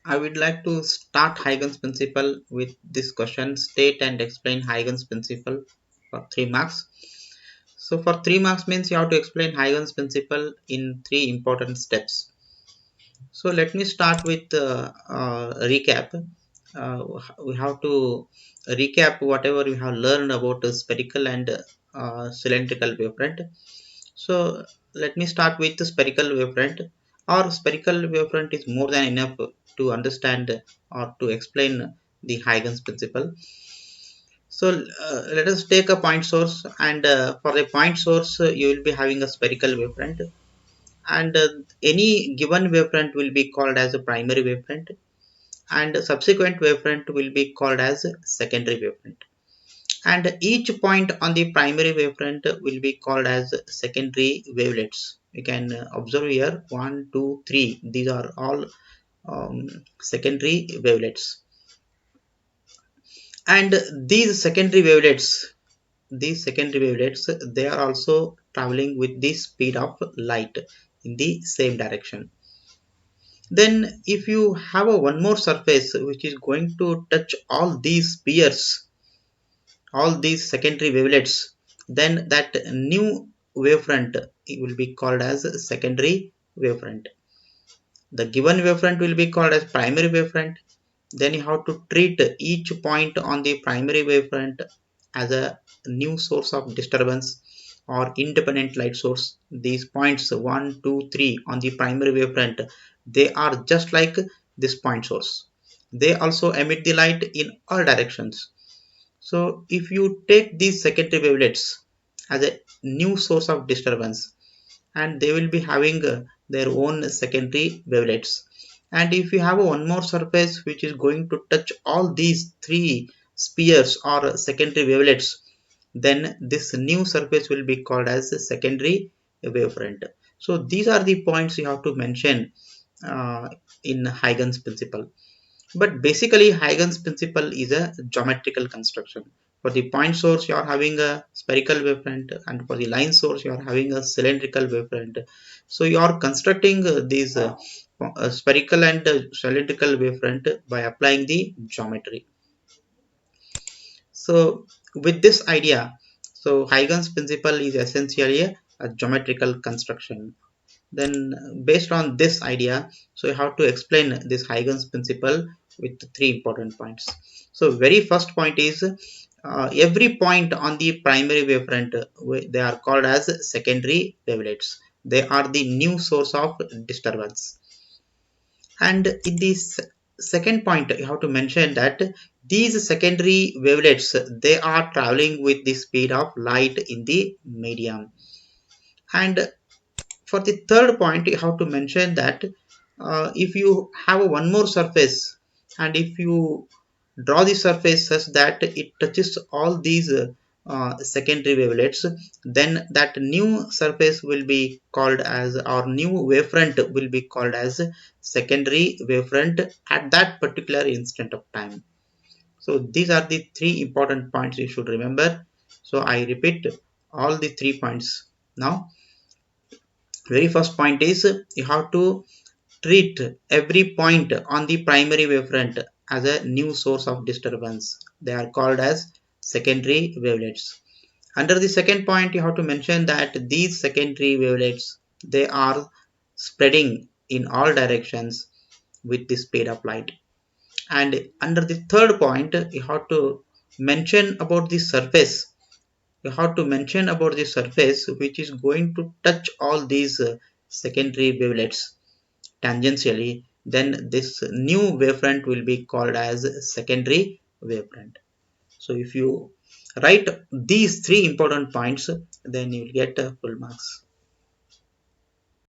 I would like to start Huygens principle with this question: state and explain Huygens principle for 3 marks. So for 3 marks means you have to explain Huygens principle in 3 important steps. So let me start with recap. We have to recap whatever we have learned about spherical and cylindrical wavefront. So let me start with the spherical wavefront. Or spherical wavefront is more than enough to understand or to explain the Huygens principle. So let us take a point source, and for the point source you will be having a spherical wavefront, and any given wavefront will be called as a primary wavefront, and subsequent wavefront will be called as secondary wavefront, and each point on the primary wavefront will be called as secondary wavelets. You can observe here 1, 2, 3. These are all secondary wavelets, and these secondary wavelets they are also traveling with the speed of light in the same direction. Then if you have a one more surface which is going to touch all these spheres, all these secondary wavelets, then that new wavefront will be called as secondary wavefront. The given wavefront will be called as primary wavefront. Then you have to treat each point on the primary wavefront as a new source of disturbance or independent light source. These points 1, 2, 3 on the primary wavefront, they are just like this point source. They also emit the light in all directions. So if you take these secondary wavelets as a new source of disturbance, and they will be having their own secondary wavelets, and if you have one more surface which is going to touch all these three spheres or secondary wavelets, then this new surface will be called as a secondary wavefront. So these are the points you have to mention in Huygens principle. But basically Huygens principle is a geometrical construction. For the point source you are having a spherical wavefront, and for the line source you are having a cylindrical wavefront. So you are constructing these spherical and cylindrical wavefront by applying the geometry. So with this idea, so Huygens principle is essentially a geometrical construction. Then based on this idea, so you have to explain this Huygens principle with 3 important points. So very first point is every point on the primary wavefront, they are called as secondary wavelets. They are the new source of disturbance. And in this second point you have to mention that these secondary wavelets, they are traveling with the speed of light in the medium. And for the third point you have to mention that if you have one more surface, and if you draw the surface such that it touches all these secondary wavelets, then that new surface will be called as, or new wavefront will be called as secondary wavefront at that particular instant of time. So these are the 3 important points you should remember. So I repeat all the 3 points now. Very first point is you have to treat every point on the primary wavefront as a new source of disturbance. They are called as secondary wavelets. Under the second point you have to mention that these secondary wavelets, they are spreading in all directions with the speed of light. And under the third point you have to mention about the surface, which is going to touch all these secondary wavelets tangentially. Then this new wavefront will be called as secondary wavefront. So if you write these 3 important points, then you will get full marks.